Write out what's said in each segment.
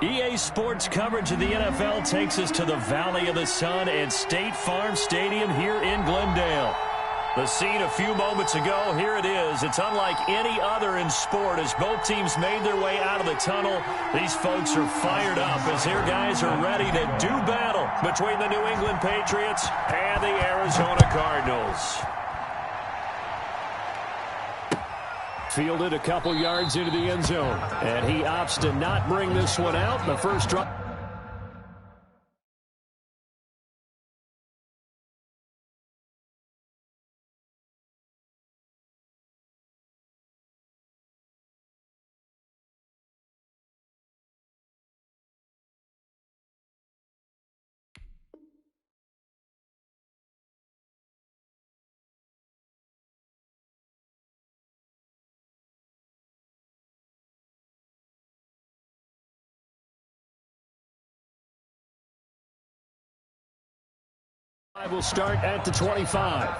EA Sports coverage of the NFL takes us to the Valley of the Sun at State Farm Stadium here in Glendale. The scene a few moments ago, here it is. It's unlike any other in sport as both teams made their way out of the tunnel. These folks are fired up as their guys are ready to do battle between the New England Patriots and the Arizona Cardinals. Fielded a couple yards into the end zone, and he opts to not bring this one out. The first drive. Will start at the 25.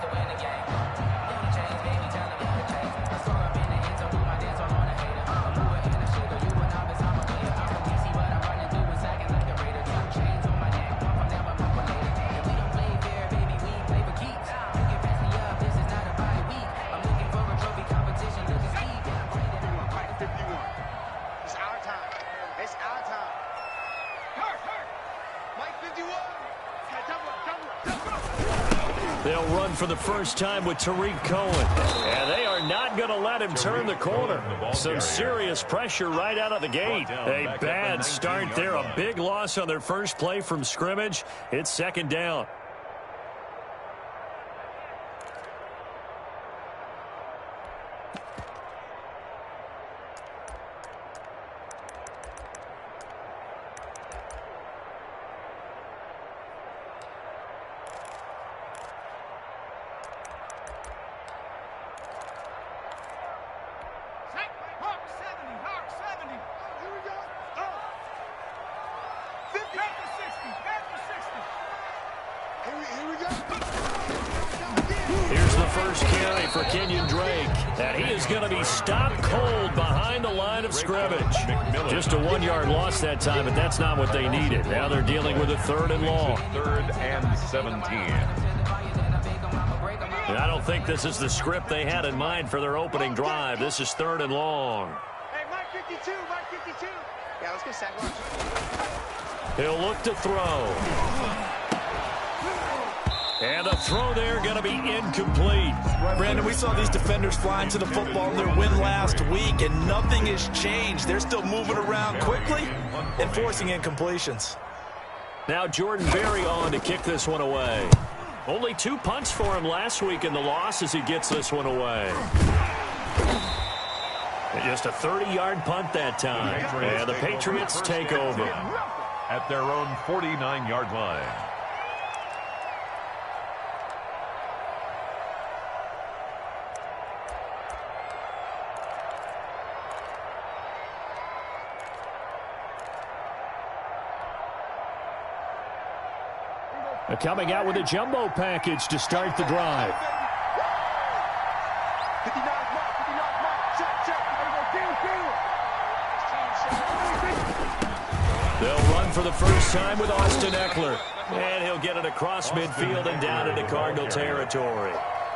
They'll run for the first time with Tariq Cohen. And they are not going to let him turn the corner. Some serious pressure right out of the gate. A bad start there. A big loss on their first play from scrimmage. It's second down. Here's the first carry for Kenyon Drake. And he is going to be stopped cold behind the line of scrimmage. Just a 1-yard loss that time, but that's not what they needed. Now they're dealing with a 3rd and long. 3rd and 17. And I don't think this is the script they had in mind for their opening drive. This is 3rd and long. Hey, Mike 52, Mike 52. Yeah, let's get sack lunch. He'll look to throw. And the throw there going to be incomplete. Brandon, we saw these defenders flying to the football in their win last week, and nothing has changed. They're still moving around quickly and forcing incompletions. Now Jordan Berry on to kick this one away. Only 2 punts for him last week in the loss as he gets this one away. And just a 30-yard punt that time. And the Patriots take over. At their own 49-yard line. Coming out with a jumbo package to start the drive. They'll run for the first time with Austin Eckler. And he'll get it across midfield and down into Cardinal territory.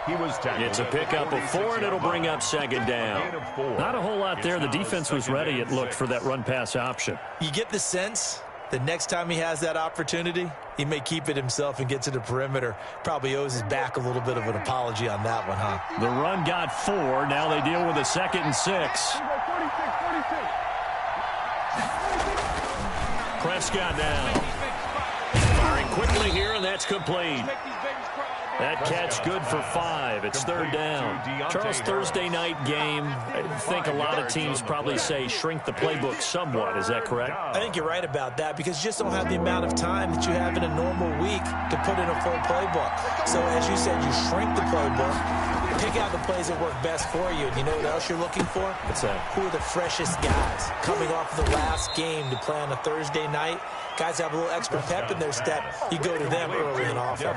It's a pickup of 4, and it'll bring up second down. Not a whole lot there. The defense was ready, it looked, for that run-pass option. You get the sense the next time he has that opportunity, he may keep it himself and get to the perimeter. Probably owes his back a little bit of an apology on that one, huh? The run got 4. Now they deal with a 2nd and 6. Prescott now. Firing quickly here, and that's complete. That catch good for 5. It's 3rd down. Charles, Thursday night game, I think a lot of teams probably say shrink the playbook somewhat. Is that correct? I think you're right about that because you just don't have the amount of time that you have in a normal week to put in a full playbook. So as you said, you shrink the playbook, pick out the plays that work best for you. And you know what else you're looking for? What's that? Who are the freshest guys coming off the last game to play on a Thursday night? Guys have a little extra pep in their step. You go to them early and often.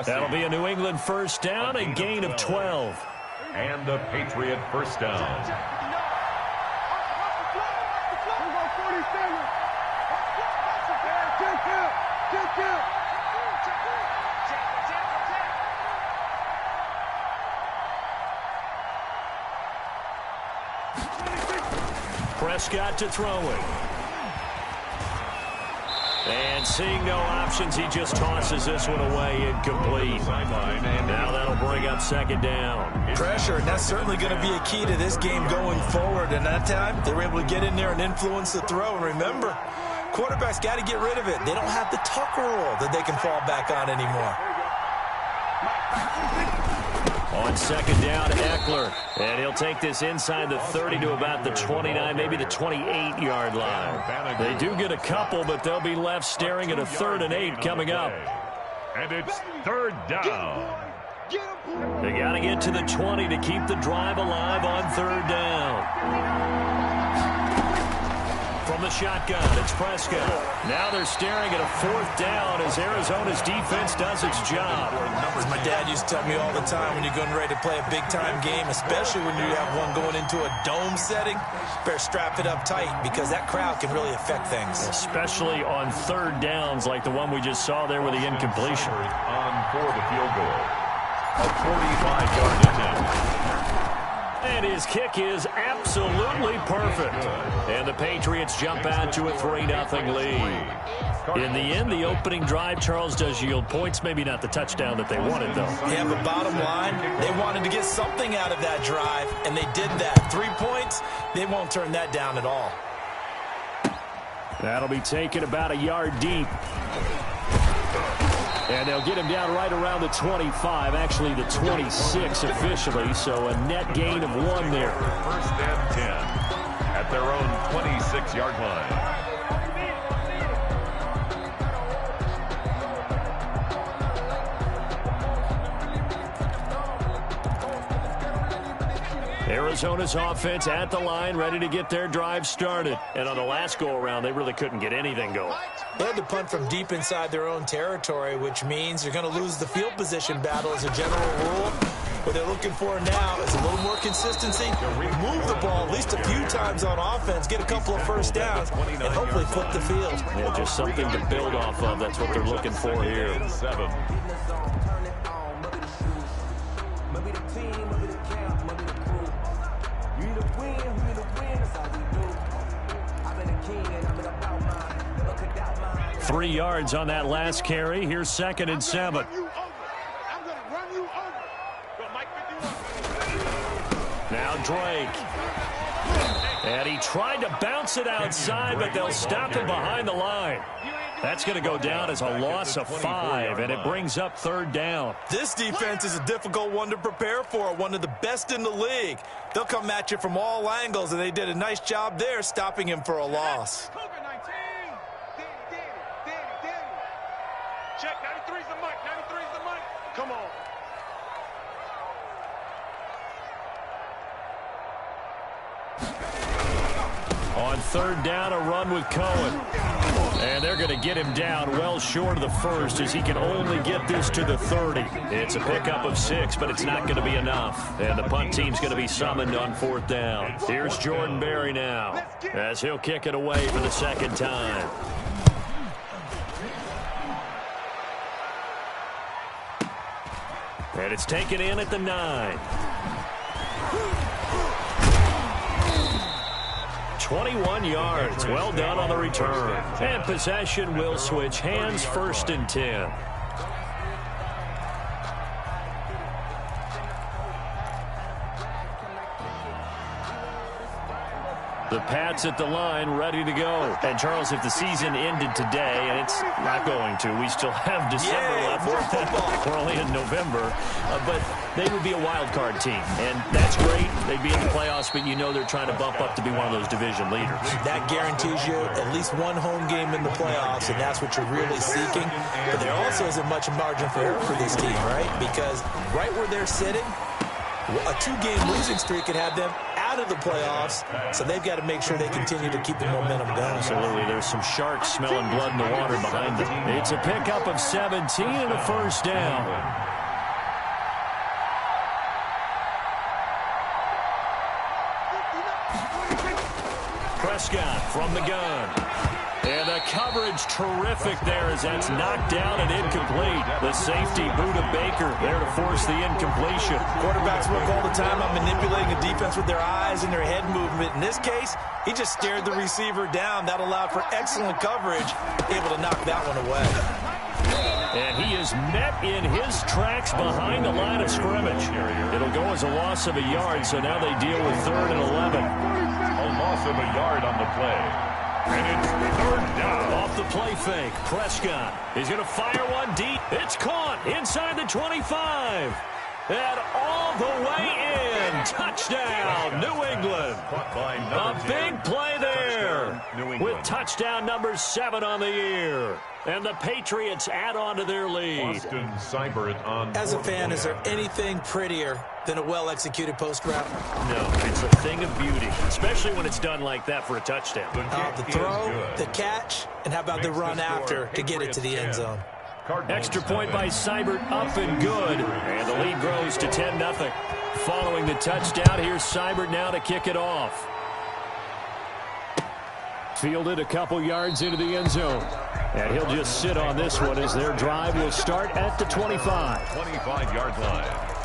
That'll be a New England first down, a gain of 12. And a Patriot first down. Prescott to throw it. And seeing no options, he just tosses this one away incomplete. Now that'll bring up second down. Pressure, and that's certainly going to be a key to this game going forward. And that time, they were able to get in there and influence the throw. And remember, quarterbacks got to get rid of it. They don't have the Tucker rule that they can fall back on anymore. On second down, Eckler. And he'll take this inside the 30 to about the 29, maybe the 28-yard line. They do get a couple, but they'll be left staring at a 3rd and 8 coming up. And it's 3rd down. They got to get to the 20 to keep the drive alive on 3rd down. From the shotgun, it's Prescott. Now they're staring at a 4th down as Arizona's defense does its job. As my dad used to tell me all the time, when you're getting ready to play a big-time game, especially when you have one going into a dome setting, better strap it up tight because that crowd can really affect things. Especially on 3rd downs like the one we just saw there with the incompletion. On for the field goal. A 45-yard attempt. And his kick is absolutely perfect. And the Patriots jump out to a 3-0 lead. In the end, the opening drive, Charles, does yield points. Maybe not the touchdown that they wanted, though. Yeah, but bottom line, they wanted to get something out of that drive, and they did that. 3 points, they won't turn that down at all. That'll be taken about a yard deep. And they'll get him down right around the 25, actually the 26 officially, so a net gain of 1 there. 1st and 10 at their own 26-yard line. Arizona's offense at the line, ready to get their drive started. And on the last go-around, they really couldn't get anything going. They had to punt from deep inside their own territory, which means you're going to lose the field position battle as a general rule. What they're looking for now is a little more consistency, move the ball at least a few times on offense, get a couple of 1st downs, and hopefully flip the field. Yeah, just something to build off of. That's what they're looking for here. 7. Three yards on that last carry. Here's 2nd and 7. Now Drake. And he tried to bounce it outside, but they'll stop him behind the line. That's going to go down as a loss of 5, and it brings up 3rd down. This defense is a difficult one to prepare for, one of the best in the league. They'll come at you from all angles, and they did a nice job there stopping him for a loss. Check, 93's the mic, 93's the mic. Come on. On 3rd down, a run with Cohen. And they're going to get him down well short of the 1st as he can only get this to the 30. It's a pickup of 6, but it's not going to be enough. And the punt team's going to be summoned on 4th down. Here's Jordan Berry now as he'll kick it away for the 2nd time. And it's taken in at the 9. 21 yards. Well done on the return. And possession will switch hands. 1st and 10. The Pats at the line, ready to go. And, Charles, if the season ended today, and it's not going to, we still have December left. We're only in November. But they would be a wild card team. And that's great. They'd be in the playoffs, but you know they're trying to bump up to be one of those division leaders. That guarantees you at least one home game in the playoffs, and that's what you're really seeking. But there also isn't much margin for error for this team, right? Because right where they're sitting, a 2-game losing streak could have them out of the playoffs, so they've got to make sure they continue to keep the momentum going. Absolutely. There's some sharks smelling blood in the water behind them. It's a pickup of 17 and a 1st down. Prescott from the gun. And the coverage terrific there as that's knocked down and incomplete. The safety, Buda Baker, there to force the incompletion. Quarterbacks work all the time on manipulating a defense with their eyes and their head movement. In this case, he just stared the receiver down. That allowed for excellent coverage, able to knock that one away. And he is met in his tracks behind the line of scrimmage. It'll go as a loss of a yard, so now they deal with 3rd and 11. A loss of a yard on the play. And it's 3rd down. Off the play fake, Prescott. He's going to fire one deep. It's caught inside the 25. And all the way in. Touchdown, New England. A big play there with touchdown number 7 on the year. And the Patriots add on to their lead. As a fan, is there anything prettier than a well-executed post route? No, it's a thing of beauty, especially when it's done like that for a touchdown. The throw, the catch, and how about the run after to get it to the end zone? Extra point by Seibert, up and good. And the lead grows to 10-0. Following the touchdown, here's Seibert now to kick it off. Fielded a couple yards into the end zone. And he'll just sit on this one as their drive will start at the 25. 25-yard line.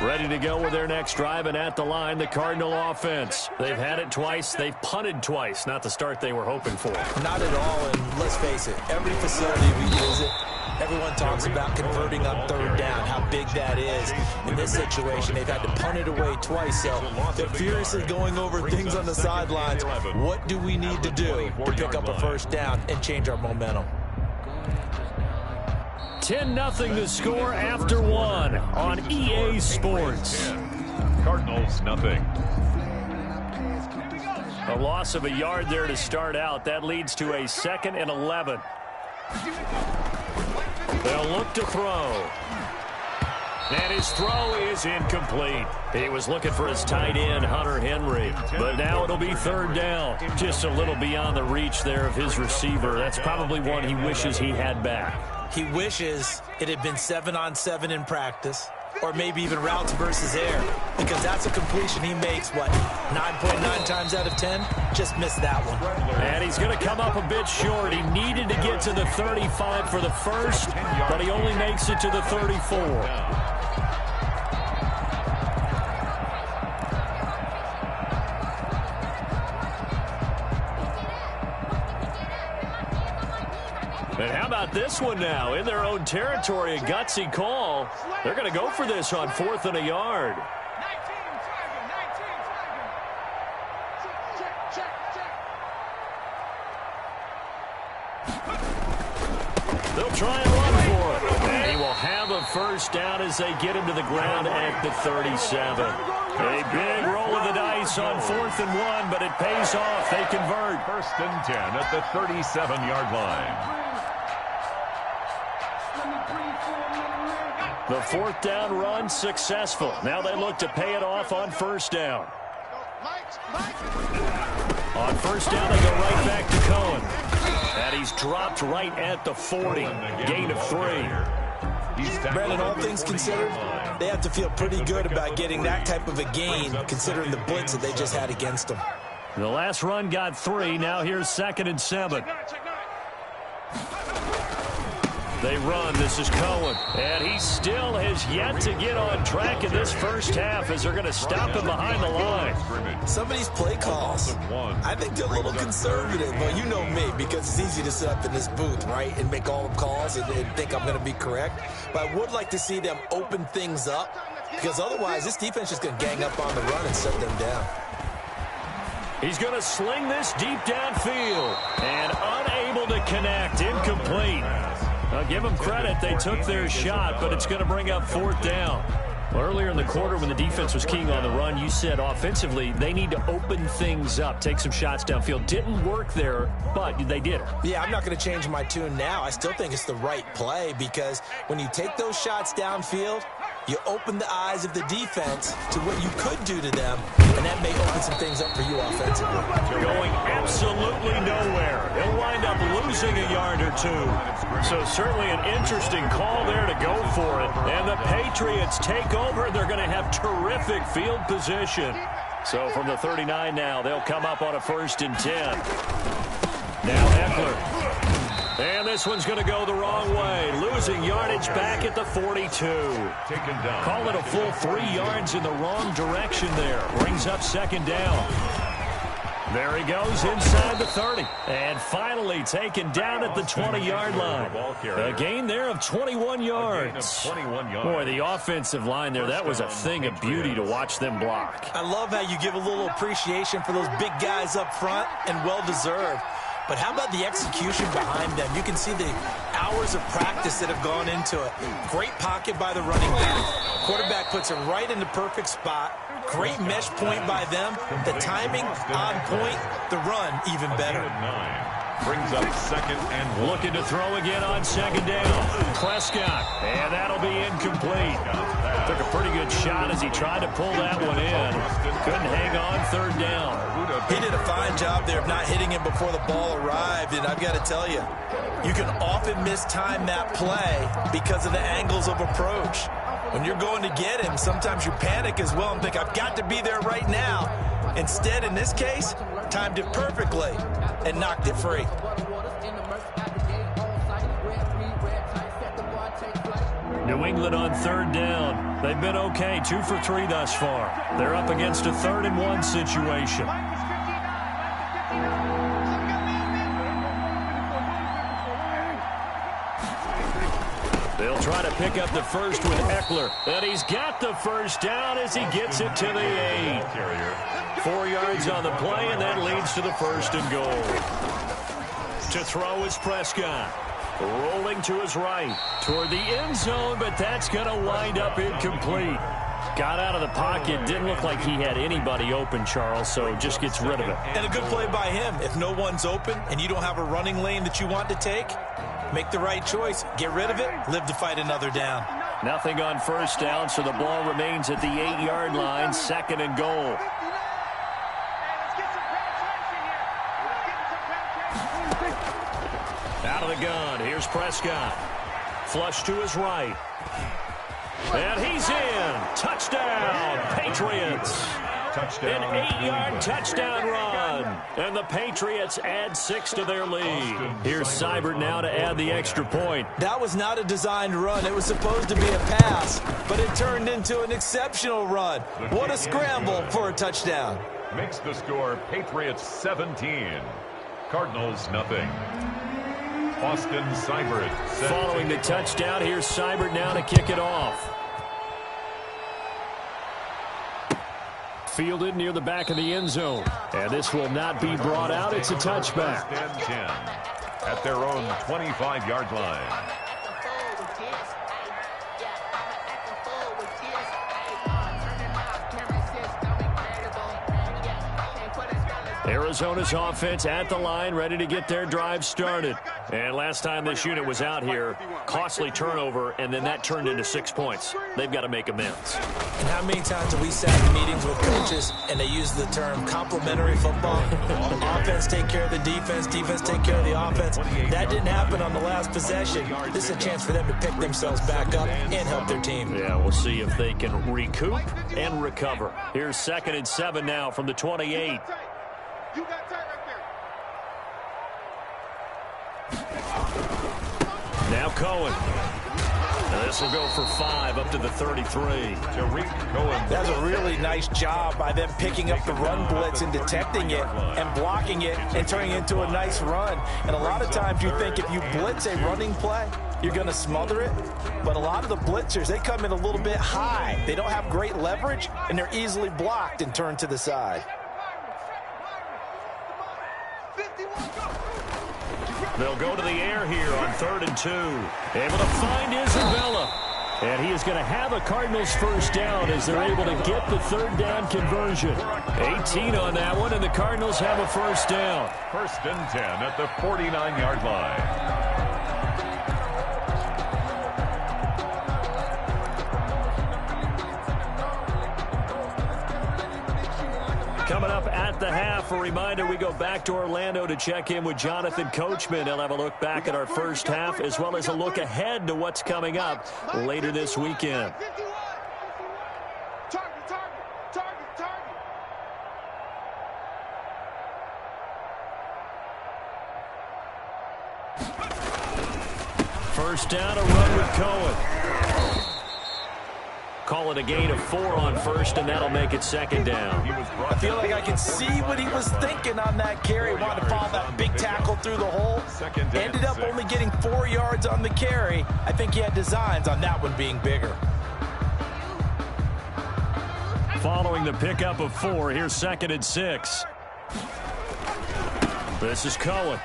Ready to go with their next drive, and at the line, the Cardinal offense. They've had it twice. They've punted twice. Not the start they were hoping for. Not at all, and let's face it, every facility we visit, everyone talks about converting on 3rd down, how big that is. In this situation, they've had to punt it away twice, so they're furiously going over things on the sidelines. What do we need to do to pick up a 1st down and change our momentum? 10-0 the score after 1 on EA Sports. Cardinals, nothing. A loss of a yard there to start out. That leads to a 2nd and 11. They'll look to throw. And his throw is incomplete. He was looking for his tight end, Hunter Henry. But now it'll be 3rd down. Just a little beyond the reach there of his receiver. That's probably one he wishes he had back. He wishes it had been 7-on-7 in practice, or maybe even routes versus air, because that's a completion he makes, 9.9 times out of 10? Just missed that one. And he's going to come up a bit short. He needed to get to the 35 for the first, but he only makes it to the 34. And how about this one now? In their own territory, a gutsy call. They're going to go for this on 4th and a yard. They'll try and run for it. And he will have a 1st down as they get him to the ground at the 37. A big roll of the dice on 4th and 1, but it pays off. They convert. 1st and 10 at the 37-yard line. The 4th down run successful. Now they look to pay it off on 1st down. On 1st down, they go right back to Cohen. And he's dropped right at the 40. Gain of 3. Brandon, all things considered, they have to feel pretty good about getting that type of a gain, considering the blitz that they just had against them. The last run got 3. Now here's 2nd and 7. They run. This is Cohen. And he still has yet to get on track in this first half as they're going to stop him behind the line. Some of these play calls, I think they're a little conservative. But you know me, because it's easy to sit up in this booth, right, and make all the calls and think I'm going to be correct. But I would like to see them open things up, because otherwise this defense is going to gang up on the run and shut them down. He's going to sling this deep downfield. And unable to connect. Incomplete. I'll give them credit. They took their shot, but it's going to bring up 4th down. Well, earlier in the quarter when the defense was keying on the run, you said offensively they need to open things up, take some shots downfield. Didn't work there, but they did it. Yeah, I'm not going to change my tune now. I still think it's the right play, because when you take those shots downfield, You open the eyes of the defense to what you could do to them, and that may open some things up for you offensively. Going absolutely nowhere. He'll wind up losing a yard or two. So certainly an interesting call there to go for it. And the Patriots take over. They're going to have terrific field position. So from the 39 now, they'll come up on a 1st and 10. Now Eckler. And this one's going to go the wrong way. Losing yardage back at the 42. Taken down. Call it a full 3 yards in the wrong direction there. Brings up 2nd down. There he goes inside the 30. And finally taken down at the 20-yard line. A gain there of 21 yards. Boy, the offensive line there, that was a thing of beauty to watch them block. I love how you give a little appreciation for those big guys up front, and well-deserved. But how about the execution behind them? You can see the hours of practice that have gone into it. Great pocket by the running back. Quarterback puts it right in the perfect spot. Great mesh point by them. The timing on point. The run even better. Brings up 2nd and 1. Looking to throw again on 2nd down. Prescott. And that'll be incomplete. Took a pretty good shot as he tried to pull that one in. Couldn't hang on 3rd down. He did a fine job there of not hitting him before the ball arrived. And I've got to tell you, you can often mistime that play because of the angles of approach. When you're going to get him, sometimes you panic as well and think, I've got to be there right now. Instead, in this case, timed it perfectly and knocked it free. New England on 3rd down. They've been okay, 2 for 3 thus far. They're up against a 3rd and 1 situation. They'll try to pick up the first with Eckler. And he's got the 1st down as he gets it to the 8. 4 yards on the play, and that leads to the 1st and goal. To throw is Prescott. Rolling to his right toward the end zone, but that's going to wind up incomplete. Got out of the pocket. Didn't look like he had anybody open, Charles, so just gets rid of it. And a good play by him. If no one's open and you don't have a running lane that you want to take, make the right choice. Get rid of it. Live to fight another down. Nothing on 1st down, so the ball remains at the 8-yard line. 2nd and goal. Out of the gun. Here's Prescott. Flush to his right. And he's in. Touchdown, Patriots. Touchdown. An 8-yard touchdown run. And the Patriots add 6 to their lead. Here's Seibert now to add the extra point. That was not a designed run. It was supposed to be a pass, but it turned into an exceptional run. What a scramble for a touchdown. Makes the score Patriots 17. Cardinals nothing. Austin Seibert. Following the touchdown, here's Seibert now to kick it off. Fielded near the back of the end zone. And this will not be brought out. It's a touchback. And 10 at their own 25-yard line. Arizona's offense at the line, ready to get their drive started. And last time this unit was out here, costly turnover, and then that turned into 6 points. They've got to make amends. And how many times have we sat in meetings with coaches and they use the term complementary football? Offense take care of the defense, defense take care of the offense. That didn't happen on the last possession. This is a chance for them to pick themselves back up and help their team. Yeah, we'll see if they can recoup and recover. Here's 2nd and 7 now from the 28. You got tight right there. Now Cohen. Now this will go for 5 up to the 33. Tariq Cohen. That's a really nice job by them picking up the run blitz and detecting it and blocking it and turning it into a nice run. And a lot of times you think if you blitz a running play, you're going to smother it. But a lot of the blitzers, they come in a little bit high. They don't have great leverage, and they're easily blocked and turned to the side. They'll go to the air here on 3rd and 2. Able to find Isabella. And he is going to have a Cardinals 1st down as they're able to get the 3rd down conversion. 18 on that one, and the Cardinals have a 1st down. 1st and 10 at the 49-yard line. the half. A reminder, we go back to Orlando to check in with Jonathan Coachman. He'll have a look back at our first half as well as a look ahead to what's coming up later this weekend. First down, a run with Cohen. Call it a gain of 4 on first, and that'll make it second down. I feel like I can see what he was thinking on that carry. Wanted to follow that big tackle through the hole. Ended up only getting 4 yards on the carry. I think he had designs on that one being bigger. Following the pickup of 4, here's 2nd and 6. This is Cohen.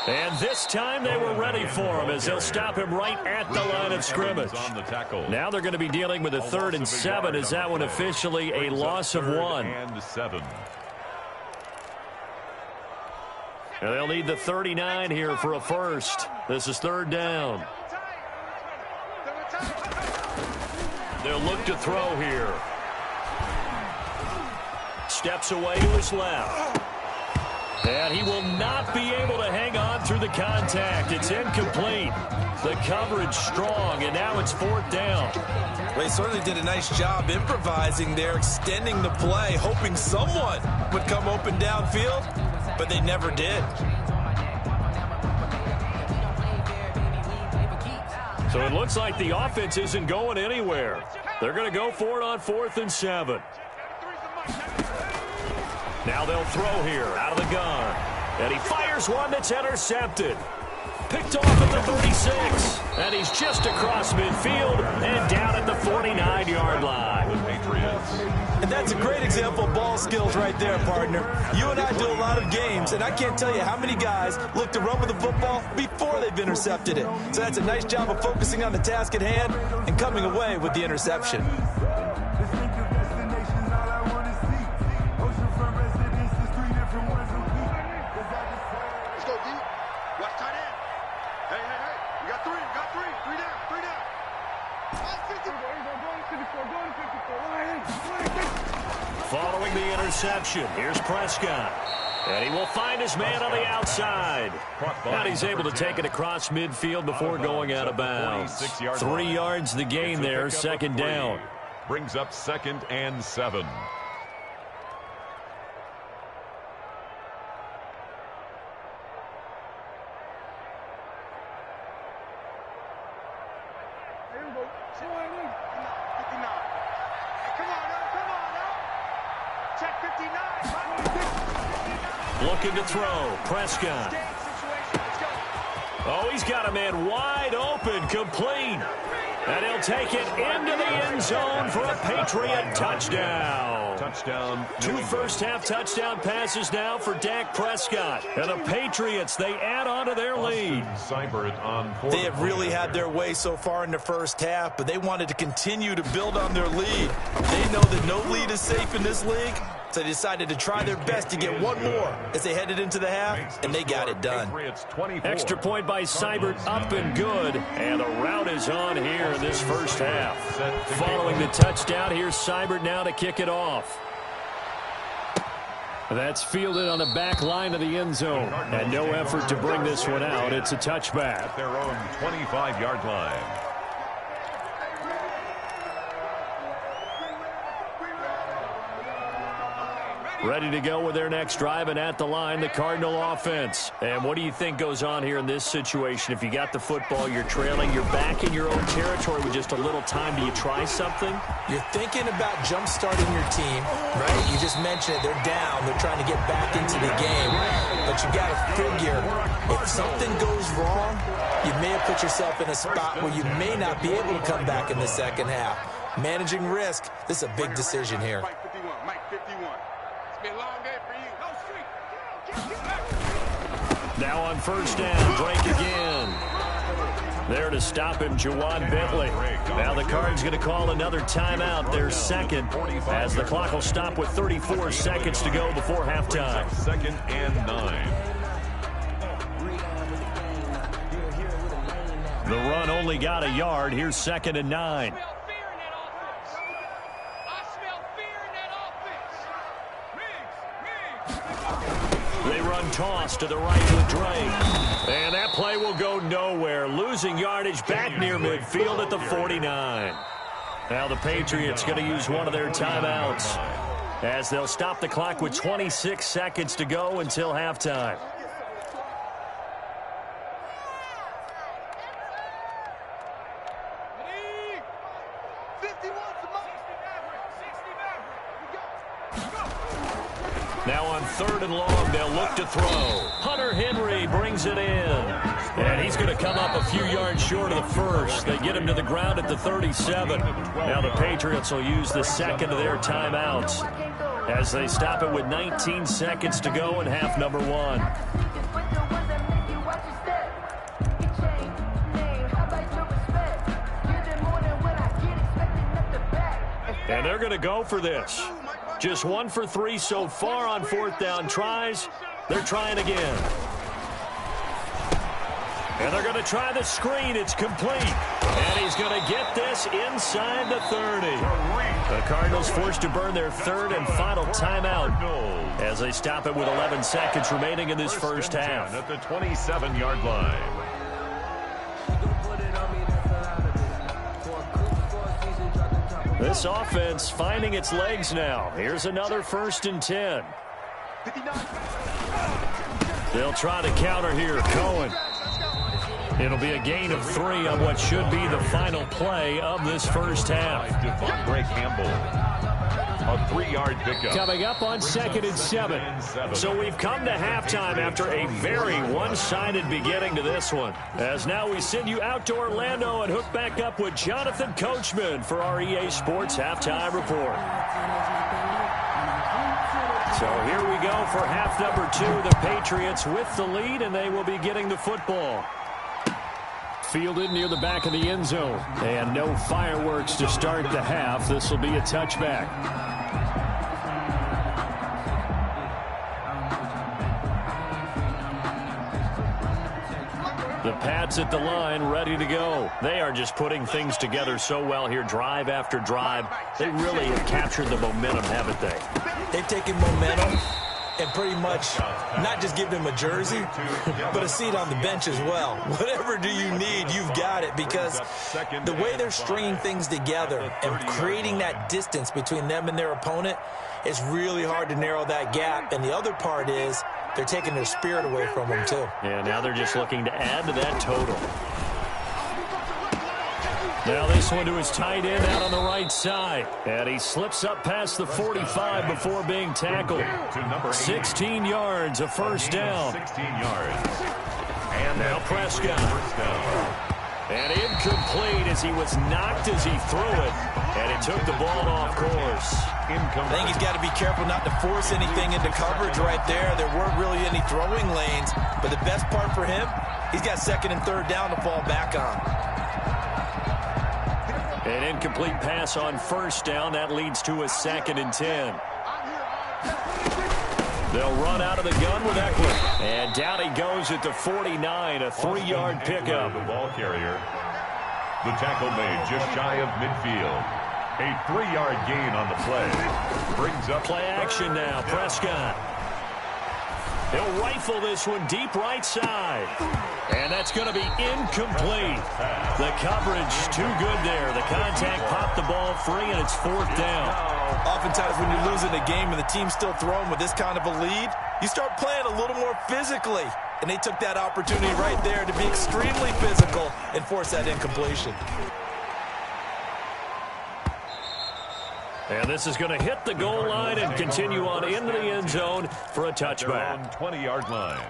And this time they were ready for him as they'll stop him right at the line of scrimmage. Now they're going to be dealing with a 3rd and 7 as that one officially a loss of 1. And they'll need the 39 here for a first. This is 3rd down. They'll look to throw here. Steps away to his left. And he will not be able to hang on through the contact. It's incomplete. The coverage strong, and now it's 4th down. Well, he certainly did a nice job improvising there, extending the play, hoping someone would come open downfield, but they never did. So it looks like the offense isn't going anywhere. They're going to go for it on 4th and 7. Now they'll throw here out of the gun. And he fires one that's intercepted. Picked off at the 36. And he's just across midfield and down at the 49-yard line. And that's a great example of ball skills right there, partner. You and I do a lot of games, and I can't tell you how many guys look to run with the football before they've intercepted it. So that's a nice job of focusing on the task at hand and coming away with the interception. Following the interception, here's Prescott. And he will find his man on the outside. And he's able to take it across midfield before going out of bounds. 3 yards the gain there, 2nd down. Brings up 2nd and 7. Looking to throw, Prescott. Oh, he's got a man wide open, complete. And he'll take it into the end zone for a Patriot touchdown. Touchdown. 2 first-half touchdown passes now for Dak Prescott. And the Patriots, they add on to their lead. They have really had their way so far in the first half, but they wanted to continue to build on their lead. They know that no lead is safe in this league, so they decided to try their best to get one more as they headed into the half, and they got it done. Extra point by Seibert, up and good. And the route is on here in this first half. Following the touchdown, here's Seibert now to kick it off. That's fielded on the back line of the end zone. And no effort to bring this one out. It's a touchback. At their own 25-yard line. Ready to go with their next drive, and at the line, the Cardinal offense. And what do you think goes on here in this situation? If you got the football, you're trailing, you're back in your own territory with just a little time. Do you try something? You're thinking about jump-starting your team, right? You just mentioned it. They're down. They're trying to get back into the game. But you got to figure, if something goes wrong, you may have put yourself in a spot where you may not be able to come back in the second half. Managing risk, this is a big decision here. Now on first down, Drake again. There to stop him, Juwan Bentley. Now the Cards going to call another timeout, their second, as the clock will stop with 34 seconds to go before halftime. 2nd and 9. The run only got a yard. Here's 2nd and 9. one toss to the right with Drake. And that play will go nowhere. Losing yardage back near midfield at the 49. Now the Patriots going to use one of their timeouts as they'll stop the clock with 26 seconds to go until halftime. Now on 3rd and long, they'll look to throw. Hunter Henry brings it in. And he's going to come up a few yards short of the first. They get him to the ground at the 37. Now the Patriots will use the second of their timeouts as they stop it with 19 seconds to go in half number 1. And they're going to go for this. Just 1 for 3 so far on 4th down tries. They're trying again. And they're going to try the screen. It's complete. And he's going to get this inside the 30. The Cardinals forced to burn their 3rd and final timeout as they stop it with 11 seconds remaining in this first half. At the 27-yard line. This offense finding its legs now. Here's another 1st and 10. They'll try to counter here. Cohen. It'll be a gain of 3 on what should be the final play of this first half. Devondre Campbell. A 3-yard pickup. Coming up on 2nd and 7. So we've come to halftime after a very one-sided beginning to this one. As now we send you out to Orlando and hook back up with Jonathan Coachman for our EA Sports Halftime Report. So here we go for half number 2. The Patriots with the lead, and they will be getting the football. Fielded near the back of the end zone. And no fireworks to start the half. This will be a touchback. The Pats at the line, ready to go. They are just putting things together so well here, drive after drive. They really have captured the momentum, haven't they? They've taken momentum and pretty much not just give them a jersey, but a seat on the bench as well. Whatever do you need, you've got it, because the way they're stringing things together and creating that distance between them and their opponent, it's really hard to narrow that gap. And the other part is they're taking their spirit away from them, too. Yeah, now they're just looking to add to that total. Now this one to his tight end out on the right side. And he slips up past the 45 before being tackled. 16 yards, a first down. 16 yards. And now Prescott. And incomplete as he was knocked as he threw it. And it took the ball off course. I think he's got to be careful not to force anything into coverage right there. There weren't really any throwing lanes. But the best part for him, he's got 2nd and 3rd down to fall back on. An incomplete pass on 1st down. That leads to a 2nd and 10. They'll run out of the gun with Eckler. And down he goes at the 49, a 3-yard pickup. The ball carrier. The tackle made just shy of midfield. A 3-yard gain on the play. Brings up play action now. Prescott. He'll rifle this one deep right side. And that's going to be incomplete. The coverage too good there. The contact popped the ball free, and it's 4th down. Oftentimes when you're losing a game and the team's still throwing with this kind of a lead, you start playing a little more physically. And they took that opportunity right there to be extremely physical and force that incompletion. And this is going to hit the goal line and continue on into the end zone for a touchback. 20-yard line.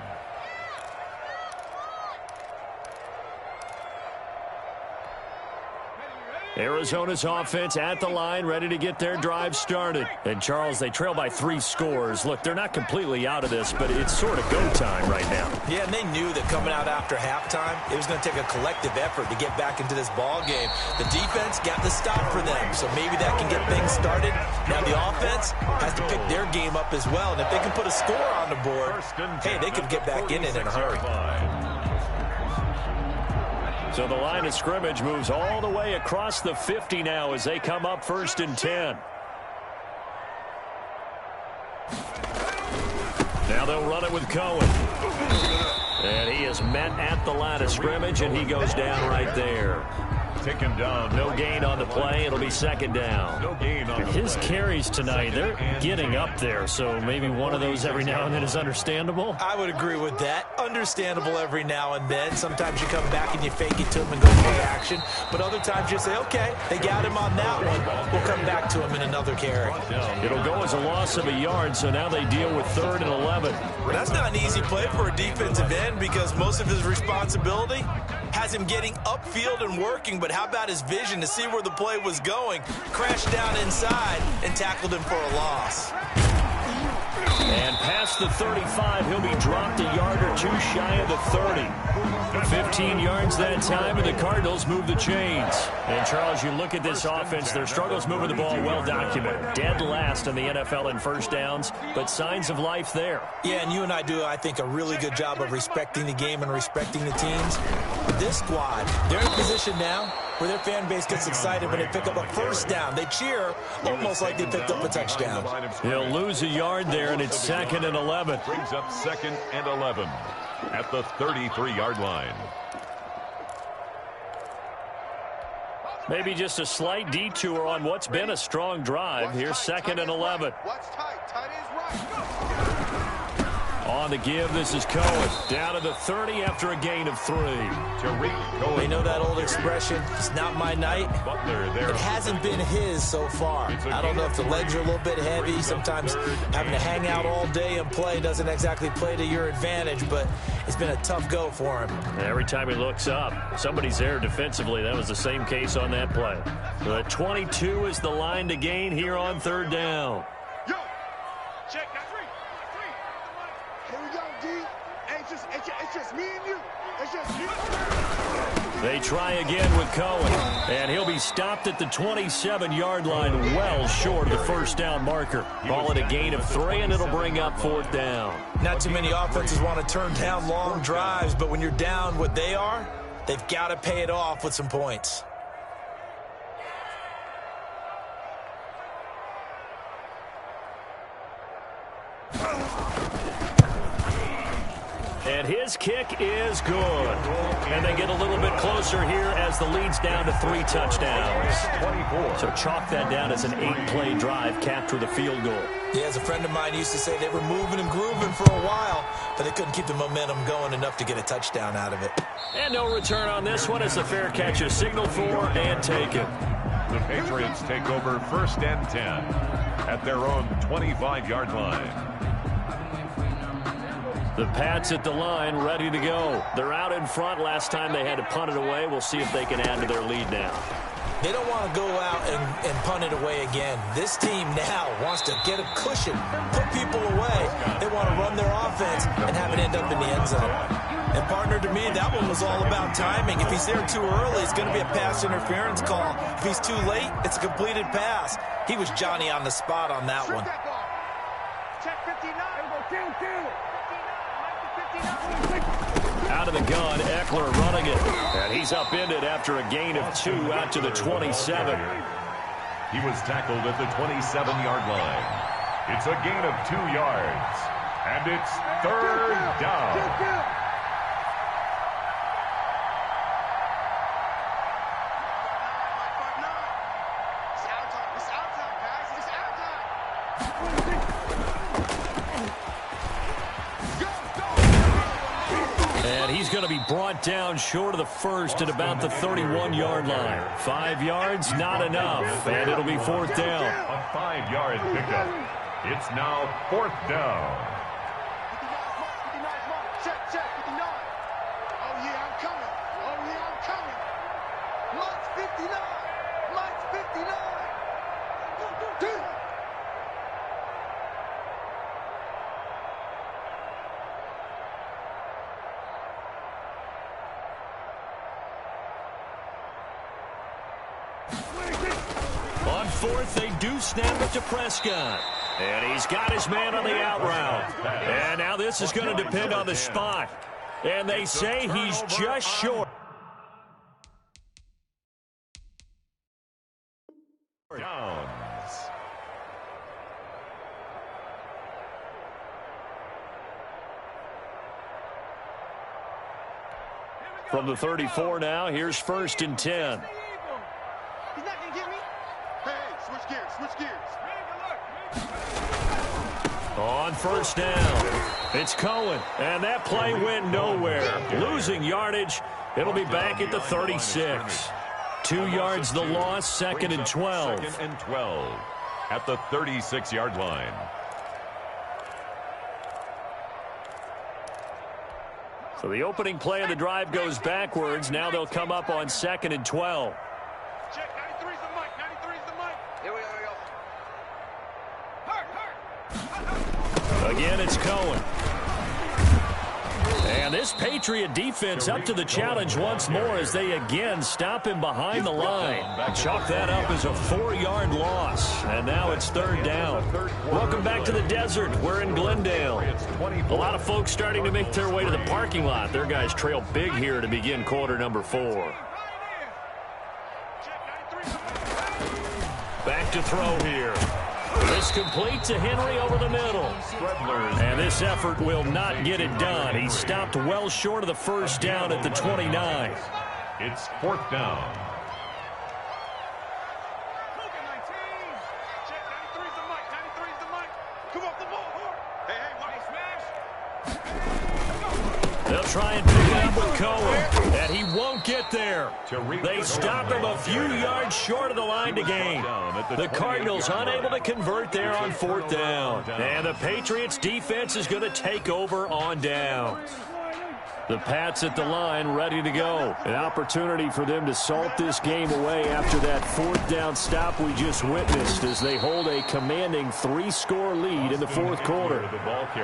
Arizona's offense at the line, ready to get their drive started. And, Charles, they trail by 3 scores. Look, they're not completely out of this, but it's sort of go time right now. Yeah, and they knew that coming out after halftime, it was going to take a collective effort to get back into this ball game. The defense got the stop for them, so maybe that can get things started. Now the offense has to pick their game up as well, and if they can put a score on the board, hey, they could get back in it in a hurry. So the line of scrimmage moves all the way across the 50 now as they come up 1st and 10. Now Now they'll run it with Cohen. And he is met at the line of scrimmage, and he goes down right there. Taken down. No gain on the play. It'll be second down. No gain on the play. His carries tonight, they're getting up there, so maybe one of those every now and then is understandable. I would agree with that. Understandable every now and then. Sometimes you come back and you fake it to him and go play action. But other times you say, okay, they got him on that one. We'll come back to him in another carry. It'll go as a loss of a yard, so now they deal with 3rd and 11. That's not an easy play for a defensive end because most of his responsibility has him getting upfield and working, but how about his vision to see where the play was going? Crashed down inside and tackled him for a loss. And past the 35, he'll be dropped a yard or two shy of the 30. 15 yards that time, and the Cardinals move the chains. And, Charles, you look at this offense, their struggles moving the ball well documented. Dead last in the NFL in first downs, but signs of life there. Yeah, and you and I do, I think, a really good job of respecting the game and respecting the teams. This squad, they're in a position now where their fan base gets excited when they pick up a first down. They cheer almost like they picked up a touchdown. He'll lose a yard there, and it's 2nd and 11. Brings up 2nd and 11 at the 33-yard line. Maybe just a slight detour on what's been a strong drive. Here's 2nd and 11. What's tight? Tight is right. On the give, this is Cohen. Down to the 30 after a gain of 3. Tariq Cohen. They know that old expression, it's not my night. Butler there. It hasn't been his so far. I don't know if the legs are a little bit heavy. Sometimes having to hang out all day and play doesn't exactly play to your advantage, but it's been a tough go for him. Every time he looks up, somebody's there defensively. That was the same case on that play. The 22 is the line to gain here on 3rd down. Yo, check that. Here we go, D. Hey, it's just me and you. It's just me. They try again with Cohen, and he'll be stopped at the 27-yard line, well short of the first down marker. Ball at a gain of 3, and it'll bring up 4th down. Not too many offenses want to turn down long drives, but when you're down what they are, they've got to pay it off with some points. And his kick is good. And they get a little bit closer here as the lead's down to 3 touchdowns. 24. So chalk that down as an 8-play drive, capture the field goal. Yeah, as a friend of mine used to say, they were moving and grooving for a while, but they couldn't keep the momentum going enough to get a touchdown out of it. And no return on this one as the fair catch is signaled for and taken. The Patriots take over 1st and 10 at their own 25-yard line. The Pats at the line, ready to go. They're out in front. Last time they had to punt it away. We'll see if they can add to their lead now. They don't want to go out and punt it away again. This team now wants to get a cushion, put people away. They want to run their offense and have it end up in the end zone. And, partner, to me, that one was all about timing. If he's there too early, it's going to be a pass interference call. If he's too late, it's a completed pass. He was Johnny on the spot on that one. Check 59. Out of the gun, Eckler running it. And he's upended after a gain of 2 out to the 27. He was tackled at the 27-yard line. It's a gain of 2 yards. And it's 3rd down. He's going to be brought down short of the first at about the 31-yard line. 5 yards, not enough, and it'll be 4th down. A 5-yard pickup. It's now 4th down. 59, check, 59. Oh, yeah, I'm coming. Oh, yeah, I'm coming. Mike's 59. Mike's 59. On 4th, they do snap it to Prescott. And he's got his man on the out route. And now this is going to depend on the spot. And they say he's just short. Downs. 59, From the 34 now, here's 1st and 10. He's not going to get me. Hey, switch gears, switch gears. On 1st down, it's Cohen, and that play went nowhere. Losing yardage, it'll be back at the 36. 2 yards the loss, 2nd and 12. 2nd and 12 at the 36-yard line. So the opening play of the drive goes backwards. Now they'll come up on 2nd and 12. Check, 93's the mic, 93's the mic. Here we go. Again, it's Cohen. And this Patriot defense up to the challenge once more as they again stop him behind the line. Chalk that up as a 4-yard loss. And now it's 3rd down. Welcome back to the desert. We're in Glendale. A lot of folks starting to make their way to the parking lot. Their guys trail big here to begin quarter number 4. Back to throw here. This complete to Henry over the middle. And this effort will not get it done. He stopped well short of the 1st down at the 29. It's 4th down. Check, 93's the mic, 93's the mic. Come off the ball. Hey, watch smash. They'll try and pick it up with Cohen, and he won't get there. They stop him a few yards short of the line to gain. The Cardinals unable to convert there on 4th down. And the Patriots defense is going to take over on downs. The Pats at the line ready to go. An opportunity for them to salt this game away after that 4th down stop we just witnessed as they hold a commanding 3-score lead in the 4th quarter.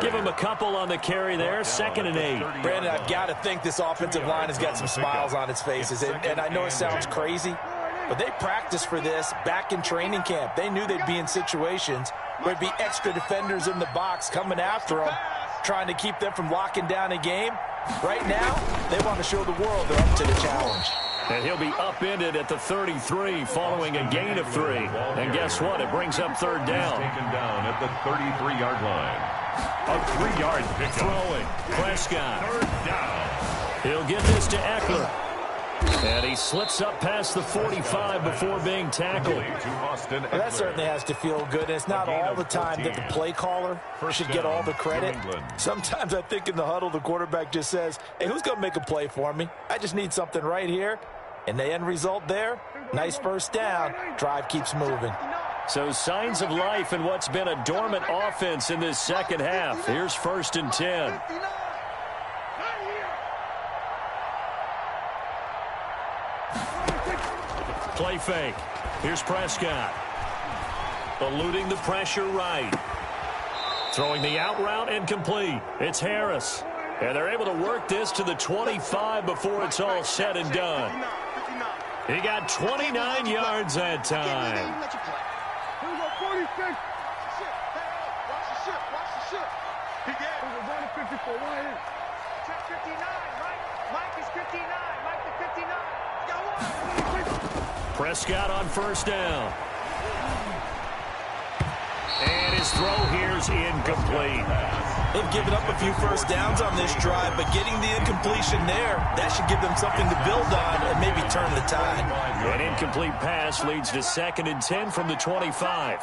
Give them a couple on the carry there, 2nd and 8. Brandon, I've got to think this offensive line has got some smiles on its faces. And I know it sounds crazy, but they practiced for this back in training camp. They knew they'd be in situations where there'd be extra defenders in the box coming after them, trying to keep them from locking down a game. Right now, they want to show the world they're up to the challenge. And he'll be upended at the 33 following a gain of 3. And guess what? It brings up 3rd down. Taken down at the 33-yard line. A 3-yard pickup. Throwing. Prescott. 3rd down. He'll get this to Eckler. And he slips up past the 45 before being tackled. Well, that certainly has to feel good. And it's not all the time that the play caller should get all the credit. Sometimes I think in the huddle, the quarterback just says, hey, who's going to make a play for me? I just need something right here. And the end result there, nice 1st down. Drive keeps moving. So signs of life in what's been a dormant offense in this 2nd half. Here's 1st and 10. Play fake. Here's Prescott. Eluding the pressure right. Throwing the out route incomplete. It's Harris. And they're able to work this to the 25 before it's all said and done. He got 29 yards that time. Prescott on 1st down. And his throw here's incomplete. They've given up a few 1st downs on this drive, but getting the incompletion there, that should give them something to build on and maybe turn the tide. An incomplete pass leads to 2nd and 10 from the 25.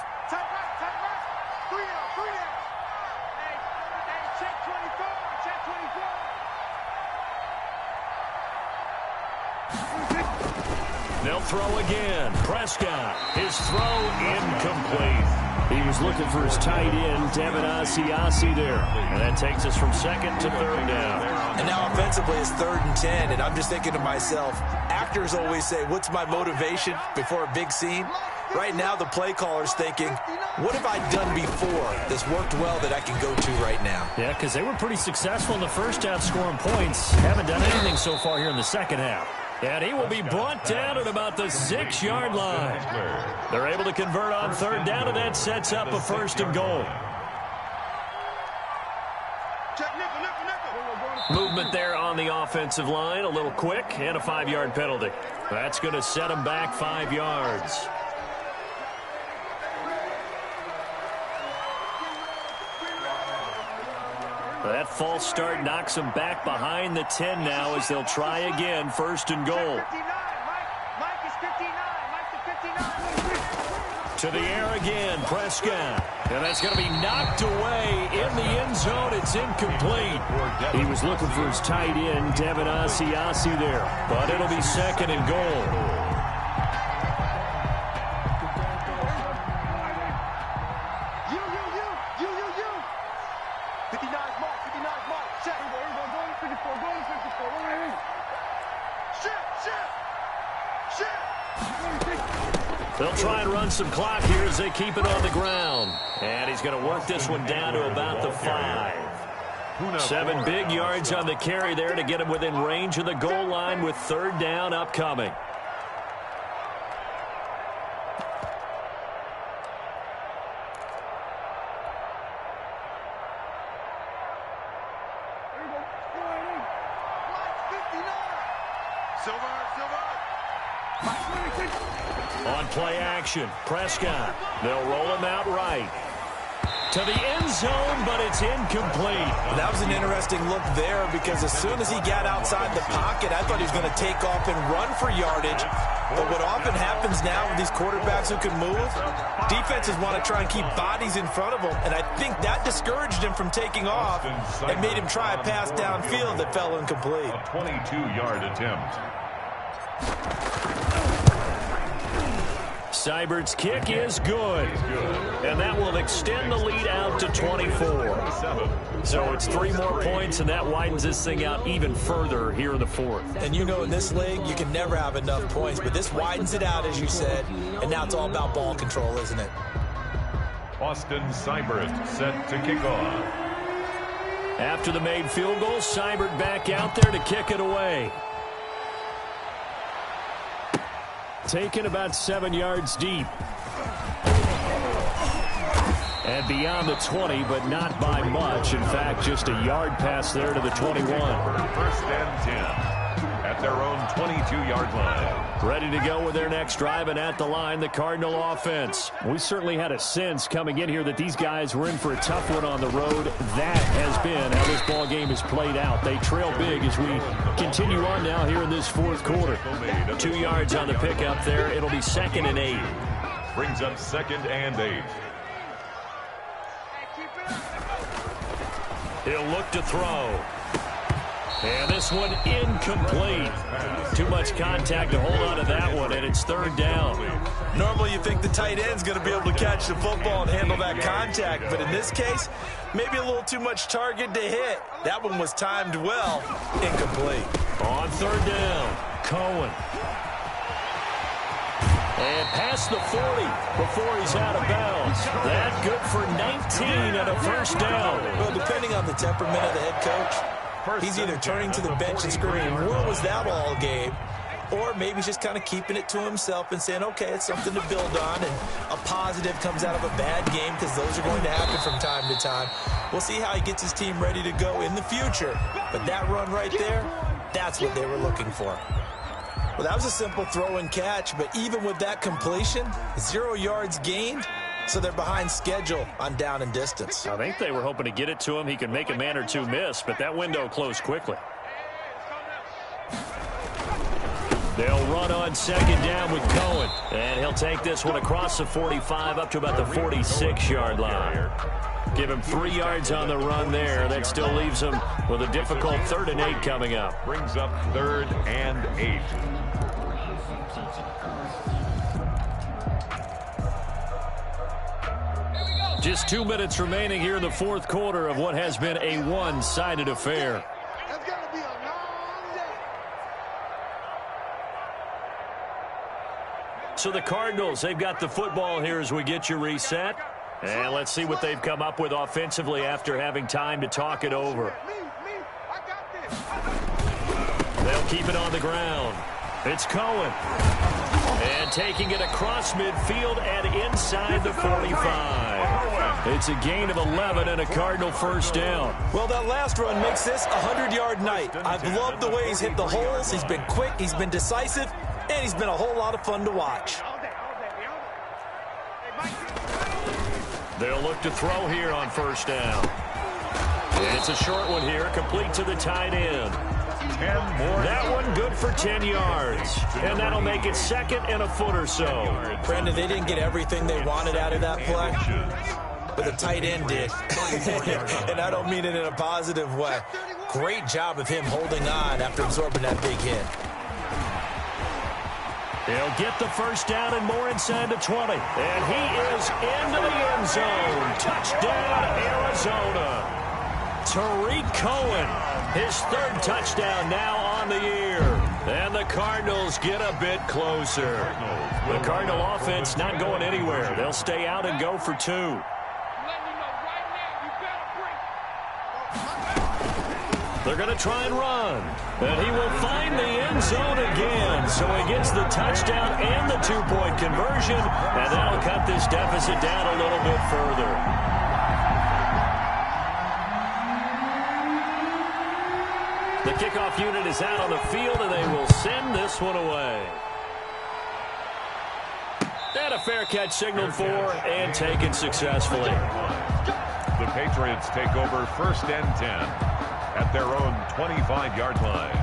They'll throw again. Prescott, his throw incomplete. He was looking for his tight end, Devin Asiasi there. And that takes us from 2nd to 3rd down. And now offensively it's 3rd and 10, and I'm just thinking to myself, actors always say, what's my motivation before a big scene? Right now the play caller's thinking, what have I done before that's worked well that I can go to right now? Yeah, because they were pretty successful in the 1st half scoring points. Haven't done anything so far here in the 2nd half. And he will be brought down at about the 6-yard line. They're able to convert on 3rd down, and that sets up a 1st and goal. Movement there on the offensive line, a little quick, and a 5-yard penalty. That's going to set him back 5 yards. That false start knocks them back behind the 10 now as they'll try again, first and goal. Mike is 59. Mike to 59. To the air again, Prescott. And that's going to be knocked away in the end zone. It's incomplete. He was looking for his tight end, Devin Asiasi there. But it'll be second and goal. They'll try and run some clock here as they keep it on the ground. And he's going to work this one down to about the 5. 7 big yards on the carry there to get him within range of the goal line with third down upcoming. On play action, Prescott. They'll roll him out right. To the end zone, but it's incomplete. That was an interesting look there because as soon as he got outside the pocket, I thought he was going to take off and run for yardage. But what often happens now with these quarterbacks who can move, defenses want to try and keep bodies in front of them. And I think that discouraged him from taking off and made him try a pass downfield that fell incomplete. A 22-yard attempt. Seibert's kick is good. And that will extend the lead out to 24. So it's 3 more points, and that widens this thing out even further here in the 4th. And you know in this league, you can never have enough points, but this widens it out, as you said, and now it's all about ball control, isn't it? Austin Seibert set to kick off. After the made field goal, Seibert back out there to kick it away. Taken about 7 yards deep. And beyond the 20, but not by much. In fact, just a yard pass there to the 21. First and 10 at their own 22-yard line. Ready to go with their next drive, and at the line, the Cardinal offense. We certainly had a sense coming in here that these guys were in for a tough one on the road. That has been how this ball game has played out. They trail big as we continue on now here in this 4th quarter. 2 yards on the pickup there. It'll be 2nd and 8. Brings up 2nd and 8. He'll look to throw. And this one incomplete. Too much contact to hold on to that one, and it's 3rd down. Normally you think the tight end's going to be able to catch the football and handle that contact, but in this case, maybe a little too much target to hit. That one was timed well. Incomplete. On 3rd down, Cohen. And past the 40 before he's out of bounds. That good for 19 and a first down. Well, depending on the temperament of the head coach, he's either turning to the bench and screaming, "Where was that all game?" Or maybe he's just kind of keeping it to himself and saying, okay, it's something to build on, and a positive comes out of a bad game because those are going to happen from time to time. We'll see how he gets his team ready to go in the future. But that run right there, that's what they were looking for. Well, that was a simple throw and catch, but even with that completion, 0 yards gained, so they're behind schedule on down and distance. I think they were hoping to get it to him. He could make a man or two miss, but that window closed quickly. They'll run on 2nd down with Cohen, and he'll take this one across the 45 up to about the 46-yard line. Give him 3 yards on the run there. That still leaves him with a difficult 3rd and 8 coming up. Brings up 3rd and 8. Just 2 minutes remaining here in the 4th quarter of what has been a one-sided affair. That's going to be a long day. So the Cardinals, they've got the football here as we get you reset. And let's see what they've come up with offensively after having time to talk it over. I got this. They'll keep it on the ground. It's Cohen. And taking it across midfield and inside the 45. It's a gain of 11 and a Cardinal first down. Well, that last run makes this a 100-yard night. I've loved the way he's hit the holes. He's been quick, he's been decisive, and he's been a whole lot of fun to watch. They'll look to throw here on first down. It's a short one here, complete to the tight end. 10 more. That one good for 10 yards. And that'll make it second and a foot or so. Brandon, they didn't get everything they wanted out of that play, but the tight end did. And I don't mean it in a positive way. Great job of him holding on after absorbing that big hit. He'll get the first down and more inside the 20. And he is into the end zone. Touchdown, Arizona. Tariq Cohen, his third touchdown now on the year. And the Cardinals get a bit closer. The Cardinal offense not going anywhere. They'll stay out and go for 2. They're going to try and run. And he will find the end zone again. So he gets the touchdown and the 2-point conversion. And that'll cut this deficit down a little bit further. The kickoff unit is out on the field, and they will send this one away. And a fair catch signaled for and taken successfully. The Patriots take over 1st and 10 at their own 25-yard line.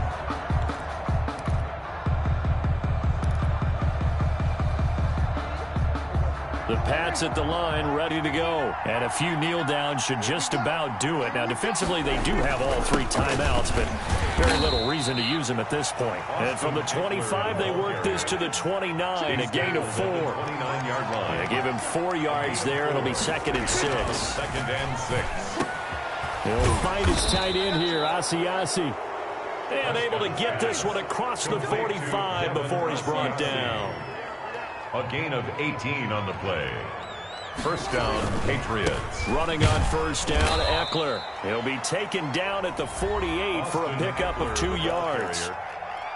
The Pats at the line ready to go. And a few kneel downs should just about do it. Now, defensively, they do have all 3 timeouts, but very little reason to use them at this point. And from the 25, they work this to the 29, a gain of 4. 29-yard line. They give him 4 yards there. It'll be 2nd and 6. 2nd and 6. He'll find his tight end here, Asiasi. And able to get this one across the 45 before he's brought down. A gain of 18 on the play. First down, Patriots. Running on first down, Eckler. He'll be taken down at the 48 for a pickup of 2 yards.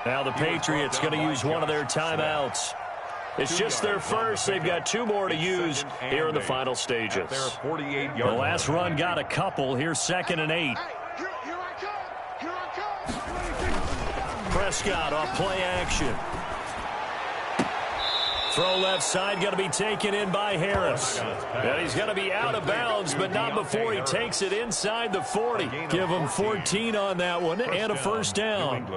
Now the Patriots going to use one of their timeouts. It's just their first. They've got 2 more to use here in the final stages. The last run got a couple. Here's 2nd and 8. Prescott off play action. Throw left side, going to be taken in by Harris. And he's going to be out of bounds, but not before he takes it inside the 40. Give him 14 on that one and a first down.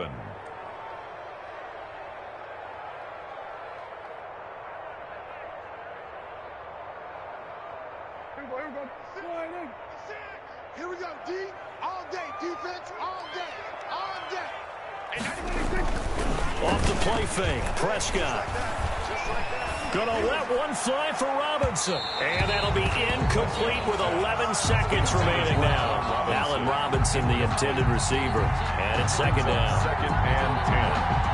Here we go, D. All day, defense, all day, all day. Off the play fake, Prescott. Gonna let one fly for Robinson. And that'll be incomplete with 11 seconds remaining now. Allen Robinson, the intended receiver. And it's 2nd down. 2nd and 10.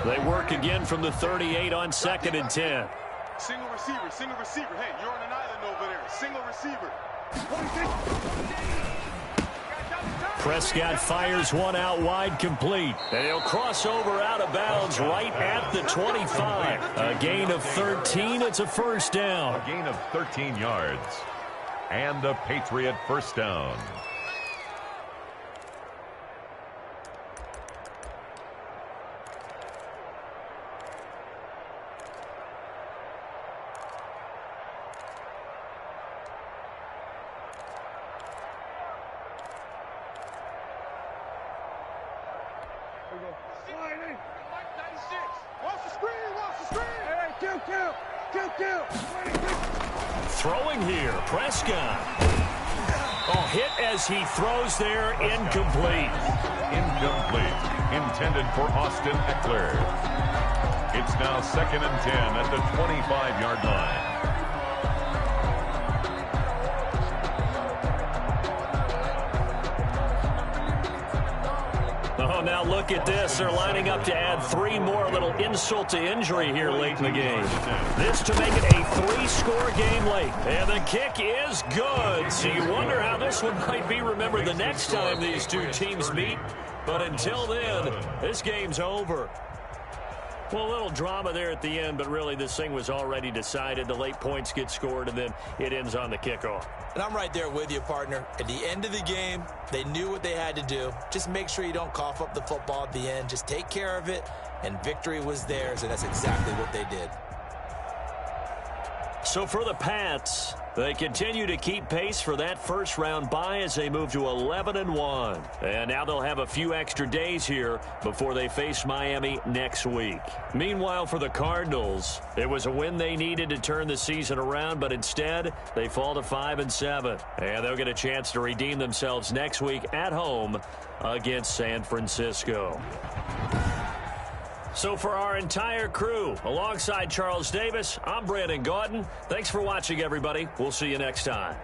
They work again from the 38 on 2nd and 10. Single receiver, single receiver. Hey, you're on an island over there. Single receiver. Prescott fires one out wide, complete. And he'll cross over out of bounds right at the 25. A gain of 13. It's a first down. A gain of 13 yards. And a Patriot first down. Throwing here, Prescott. Oh, hit as he throws there, incomplete. Incomplete. Intended for Austin Eckler. It's now 2nd and 10 at the 25-yard line. Oh, now look at this. They're lining up to add 3 more, little insult to injury here late in the game. This to make it a 3-score game late. And the kick is good. So you wonder how this one might be remembered the next time these 2 teams meet. But until then, this game's over. Well, a little drama there at the end, but really this thing was already decided. The late points get scored, and then it ends on the kickoff. And I'm right there with you, partner. At the end of the game, they knew what they had to do. Just make sure you don't cough up the football at the end. Just take care of it, and victory was theirs, and that's exactly what they did. So for the Pats, they continue to keep pace for that first-round bye as they move to 11-1. And now they'll have a few extra days here before they face Miami next week. Meanwhile, for the Cardinals, it was a win they needed to turn the season around, but instead they fall to 5-7. And they'll get a chance to redeem themselves next week at home against San Francisco. So for our entire crew, alongside Charles Davis, I'm Brandon Gaudin. Thanks for watching, everybody. We'll see you next time.